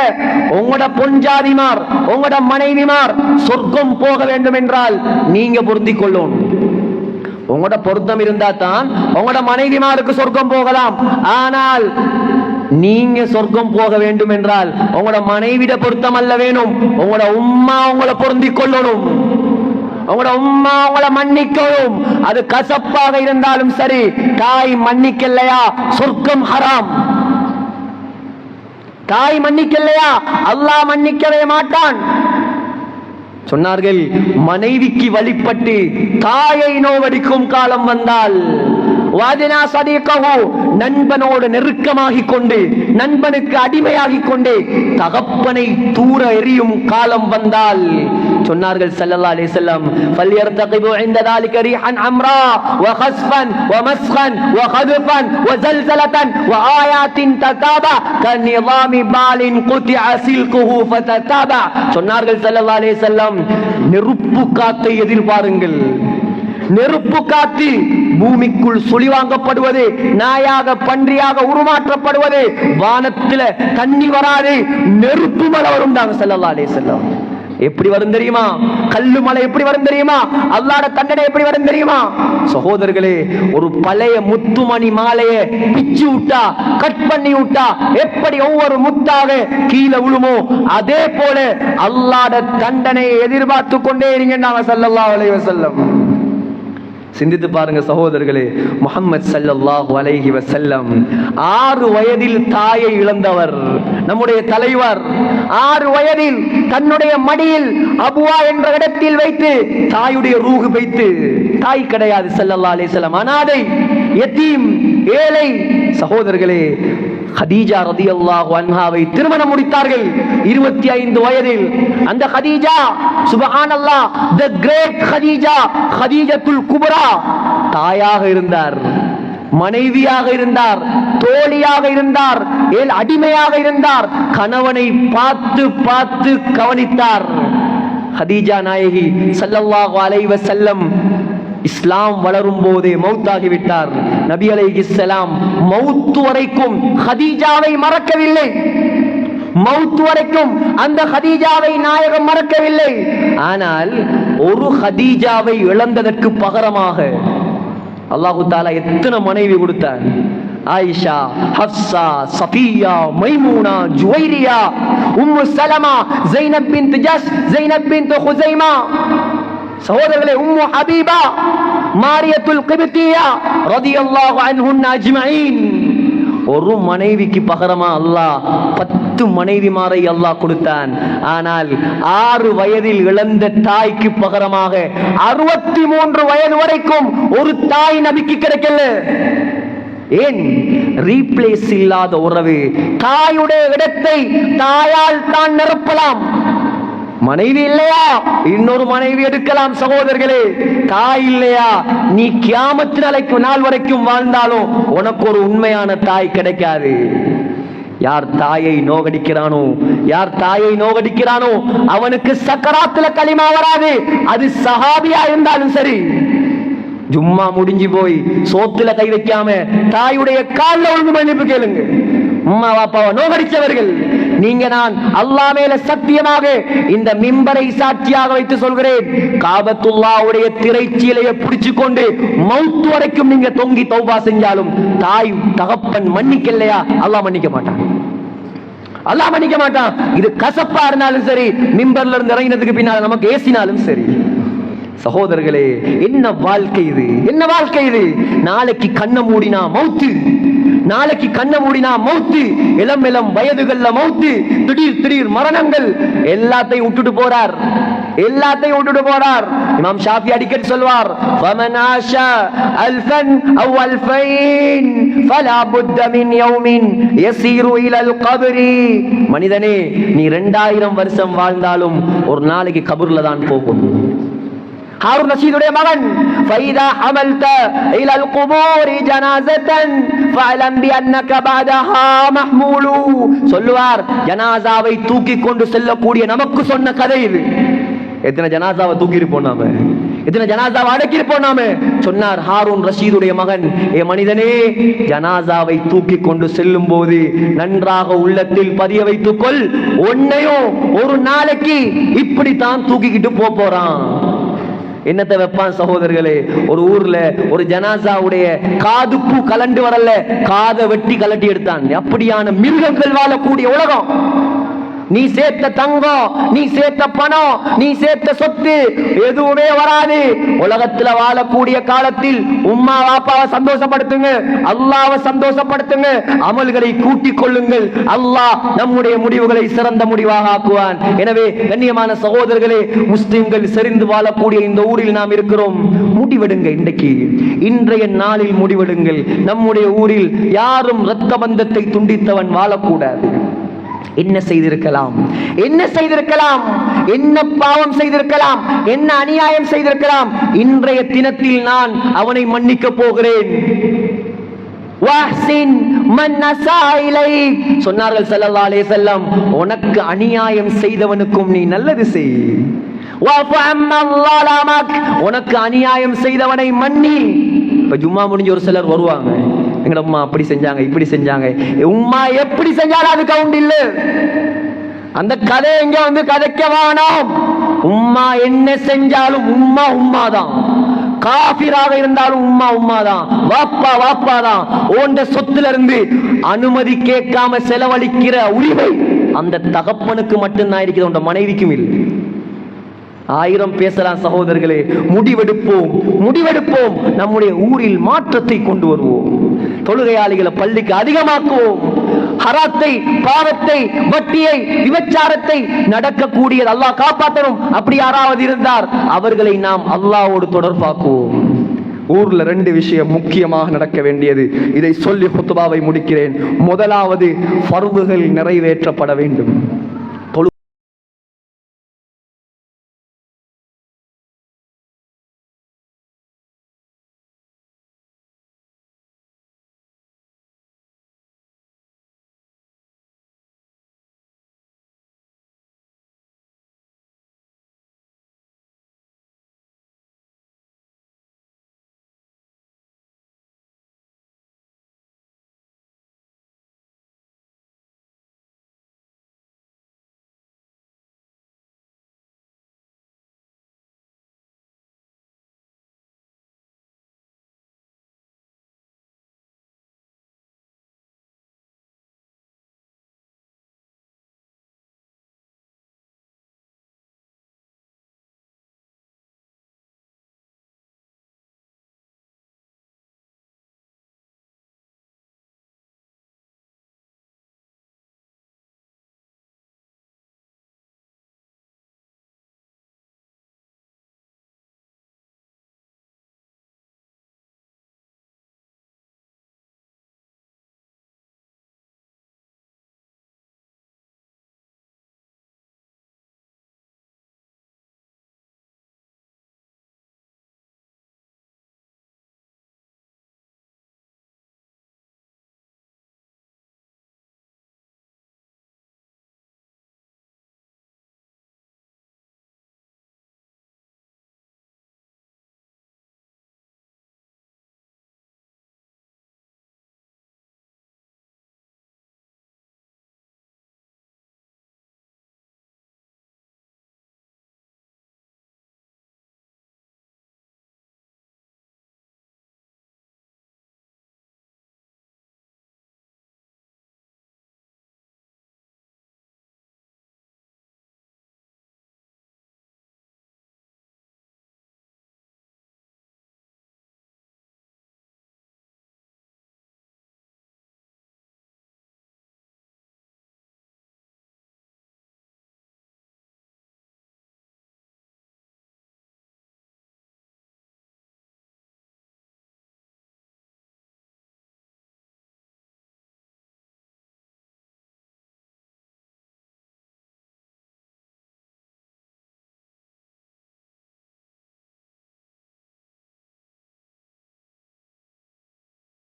[SPEAKER 1] உங்களோட பொஞ்சாதிமார், உங்களோட மனைவிமார் சொர்க்கம் போக வேண்டும் என்றால் நீங்க பொருந்திக் கொள்ளும். உங்களோட பொருத்தம் இருந்தா தான் உங்களோட மனைவிமாருக்கு சொர்க்கம் போகலாம். ஆனால் நீங்க சொர்க்கம் போக வேண்டும் என்றால் உங்களோட மனைவிட பொருத்தம் அல்ல வேணும், உங்களோட உம்மா உங்களை பொருந்திக் கொள்ளணும். உங்களோட உம்மா உங்களை மன்னிக்கணும். அது கசப்பாக இருந்தாலும் சரி, தாய் மன்னிக்கலையா சொர்க்கம் ஹராம். தாய் மன்னிக்கலையா அல்லாஹ் மன்னிக்கவே மாட்டான். சொன்னார்கள், மனைவிக்கு வழிபட்டு தாயை நோவடிக்கும் காலம் வந்தால் வாதினா சதீகஹு, நண்பனோடு நெருக்கமாகிக் கொண்டு நண்பனுக்கு அடிமையாகிக் கொண்டு தகப்பனை தூர எறியும் காலம் வந்தால் சொன்னார்கள் ஸல்லல்லாஹு அலைஹி வஸல்லம், ஃபல்யர்தகிபு இன்த ذلك ريحا عمراء وخسفا ومسخا وخذفا وزلزلة وآيات تتابع كنظام بال قطع سلكه فتتابع. சொன்னார்கள் ஸல்லல்லாஹு அலைஹி வஸல்லம், நெருப்பு காத்தை எதிர்பாருங்கள். நெருப்பு காத்து பூமிக்குள் சுழிவாங்கப்படுவது, நாயாக பன்றியாக உருமாற்றப்படுவது, வானத்தில் தண்ணி வராது, நெருப்பு மழை வரும். ஸல்லல்லாஹு அலைஹி வஸல்லம் எப்படி வரும் தெரியுமா? கல்லு மலை எப்படி வரும் தெரியுமா? அல்லாஹ்வுடைய தண்டனை எப்படி வரும் தெரியுமா? சகோதரர்களே, ஒரு பழைய முத்துமணி மாலையை பிச்சு விட்டா, கட் பண்ணி விட்டா எப்படி ஒவ்வொரு முத்தாக கீழே விழுமோ, அதே போல அல்லாஹ்வுடைய தண்டனையை எதிர்பார்த்து கொண்டே இருங்கன்னாங்க ஸல்லல்லாஹு அலைஹி வஸல்லம். சிந்தித்து பாருங்க சகோதரர்களே, முஹம்மது ஸல்லல்லாஹு அலைஹி வஸல்லம் 6 வயதில் தாயை இழந்தவர் நம்முடைய தலைவர். 6 வயதில் தன்னுடைய மடியில் அபுவா என்ற இடத்தில் வைத்து தாயுடைய ரூஹ் வைத்து, தாய் கிடையாது ஸல்லல்லாஹு அலைஹி வஸல்லம், அனாதை, யதீம், ஏழை. சகோதரர்களே, கதீஜா ரலியல்லாஹு அன்ஹாவை திருமணம் முடித்தார்கள் 25 வயதில். அந்த கதீஜா, சுப்ஹானல்லாஹ், தி கிரேட் கதீஜா, கதீஜத்துல் குப்ரா, தாயாக இருந்தார், மனைவியாக இருந்தார், தோழியாக இருந்தார், அடிமையாக இருந்தார், கணவனை பார்த்து பார்த்து கவனித்தார். கதீஜா நாயகி ஸல்லல்லாஹு அலைஹி வஸல்லம் இஸ்லாம் வளரும் போதே மௌத்தாகிவிட்டார். நபி அலைஹிஸ்ஸலாம் மௌத்து வரைக்கும் கதீஜாவை மறக்கவில்லை. மௌத்து வரைக்கும் அந்த கதீஜாவை நாயகம் மறக்கவில்லை. ஆனால் ஒரு கதீஜாவை இழந்ததற்கு பகரமாக அல்லாஹு தஆலா எத்தனை மனைவி கொடுத்தார்? ஆயிஷா, ஹப்ஸா, சஃபியா, மைமூனா, ஜுவைரியா, உம்மு சலமா, ஸைனப் பின்த் ஜஸ், ஸைனப் பின்த் ஹுஸைமா. சகோதரர்களே, உம்மு ஹபீபா, மாரியத்துல் கிப்தியா ரலியல்லாஹு அன்ஹுன்ன அஜ்மஈன். ஒரு மனைவிக்கு பகரமா அல்லாஹ் 10 மனைவிமாரை அல்லாஹ் கொடுத்தான். ஆனால் 6 வயதில் இழந்த தாய்க்கு பகரமாக 63 வயது வரைக்கும் ஒரு தாய் நபிக்கு கிடைக்கல. ஏன்? ரீப்ளேஸ் இல்லாத உறவு. தாயுடைய இடத்தை தாயால் தான் நிரப்பலாம். மனைவி இல்லையா, இன்னொரு மனைவி எடுக்கலாம். சகோதரர்களே, தாய் இல்லையா, நீ கியாமத் நாள் வரைக்கும் வாழ்ந்தாலும் உனக்கு ஒரு உண்மையான தாய் கிடைக்காது. யார் தாயை நோகடிக்கிறானோ, யார் தாயை நோகடிக்கிறானோ அவனுக்கு சக்கராத்துல களிமா வராது. அது சஹாபியா இருந்தாலும் சரி. ஜும்மா முடிஞ்சு போய் சோத்துல கை வைக்காம தாயுடைய காலில் ஒழுங்கு மன்னிப்பு கேளுங்க. அம்மா பாப்பாவை நோகடிச்சவர்கள் நீங்க, நான் அல்லாஹ் மேல சத்தியமாக இந்த மிம்பரை சாட்சியாக வைத்து சொல்கிறேன், காபத்துல்லாஹ்வுடைய திரைச்சீலையை பிடிச்சு கொண்டு மௌத் வரைக்கும் நீங்க தொங்கி தௌபா செஞ்சாலும் தாய் தகப்பன் மன்னிக்கலையா, அல்லாஹ் மன்னிக்க மாட்டான். அல்லாஹ் மன்னிக்க மாட்டான். இது கசப்பா இருந்தாலும் சரி, மிம்பர்ல இருந்து இறங்கினதுக்கு பின்னால நமக்கு ஏசினாலும் சரி. சகோதரர்களே, என்ன வாழ்க்கை இது? என்ன வாழ்க்கை இது? நாளைக்கு கண்ணை மூடினா மௌத்து, நாளைக்கு கண்ணை மூடினா மௌத்து, இளம் இளம் வயதுகள்ல மௌத்து, திடீர் திடீர் மரணங்கள். எல்லாத்தையும் விட்டுட்டு போறார், எல்லாத்தையும் விட்டுட்டு போறார். இமாம் ஷாஃபி அடிக்கடி சொல்வார், ஃபமன் ஆஷா அல்ஃபன் அவ் அல்ஃபைன் ஃபலா புத்த மின் யௌமின் யஸீரு இலல் கப்ரி. மனிதனே, நீ 2000 வருஷம் வாழ்ந்தாலும் ஒரு நாளைக்கு கபர்ல தான் போகும். ஹாரூன் ரஷீதுடைய மகன், ஃபைதா ஹமல்த இலல் குபூரி ஜனாஸத்தன் ஃபஅலம் பிஅன்னக பஅதஹா மஹ்மூலு. சொல்லுவார், ஜனாஸாவை தூக்கி கொண்டு செல்லக்கூடிய நமக்கு சொன்ன கதை இது. எத்தனை ஜனாஸாவை தூக்கி இருப்போம் நாம, எத்தனை ஜனாஸாவை அடக்கி இருப்போம் நாம. சொன்னார் ஹாரூன் ரஷீதுடைய மகன், ஏ மனிதனே, ஜனாஸாவை தூக்கி கொண்டு செல்லும் போது நன்றாக உள்ளத்தில் பதிய வைத்துக் கொள், உன்னையும் ஒரு நாளைக்கு இப்படித்தான் தூக்கிக்கிட்டு போறான். என்னத்தை வைப்பான் சகோதரர்களே? ஒரு ஊர்ல ஒரு ஜனாசாவுடைய காதுப்பு கலண்டு வரல, காதை வெட்டி கலட்டி எடுத்தான். அப்படியான மிருகங்கள் வாழக்கூடிய உலகம். நீ சேர்த்த தங்கம், நீ சேர்த்த பணம், நீ சேர்த்த சொத்து எதுவுமே வராது. உலகத்தில் வாழக்கூடிய காலத்தில் உம்மா வாப்பாவை சந்தோஷப்படுத்துங்க, அல்லாஹ்வை சந்தோஷப்படுத்துங்க, அமல்களை கூட்டிக் கொள்ளுங்கள். அல்லாஹ் நம்முடைய முடிவுகளை சிறந்த முடிவாக ஆக்குவான். எனவே கண்ணியமான சகோதரர்களே, முஸ்லிம்கள் செறிந்து வாழக்கூடிய இந்த ஊரில் நாம் இருக்கிறோம். முடிவெடுங்க. இன்றைய நாளில் முடிவெடுங்கள். நம்முடைய ஊரில் யாரும் இரத்த பந்தத்தை துண்டித்தவன் வாழக்கூடாது. என்ன செய்திருக்கலாம், என்ன செய்திருக்கலாம், என்ன பாவம் செய்திருக்கலாம், என்ன அநியாயம் செய்திருக்கலாம். இன்றைய தினத்தில் நான் அவனை மன்னிக்க போகிறேன். சொன்னார்கள் ஸல்லல்லாஹு அலைஹி வஸல்லம், உனக்கு அநியாயம் செய்தவனுக்கும் நீ நல்லது செய். உனக்கு அநியாயம் செய்தவனை மன்னி. இப்ப ஜும்மா முடிஞ்ச ஒரு சிலர் வருவாங்க, எங்கட உம்மா அப்படி செஞ்சாங்க இப்படி செஞ்சாங்க. உம்மா எப்படி செஞ்சாலும் அது கவுண்ட் இல்ல. அந்த கதை எங்க வந்து கதைக்க வேணாம். உம்மா என்ன செஞ்சாலும் உம்மா உம்மாதான். காபிராக இருந்தாலும் உம்மா உம்மாதான், வாப்பா வாப்பாதான். ஓண்ட சொத்துல இருந்து அனுமதி கேட்காம செலவழிக்கிற உரிமை அந்த தகப்பனுக்கு மட்டும்தான் இருக்குது, உண்ட மனைவிக்கும் இல்லை. ஆயிரம் பேசலாம் சகோதரர்களே. முடிவெடுப்போம், முடிவெடுப்போம். நம்முடைய ஊரில் மாற்றத்தை கொண்டு வருவோம். தொழுகையாளிகளை பள்ளிக்கு அதிகமாக்குவோம். ஹராத்தை, பாவத்தை, வட்டியை, விபச்சாரத்தை நடக்கக்கூடியது அல்லாஹ் காப்பாற்றணும். அப்படி யாராவது இருந்தார் அவர்களை நாம் அல்லாஹ்வோடு தொடர்பாக்குவோம். ஊர்ல 2 விஷயம் முக்கியமாக நடக்க வேண்டியது. இதை சொல்லி குத்பாவை முடிக்கிறேன். முதலாவது, ஃபர்துகள் நிறைவேற்றப்பட வேண்டும்.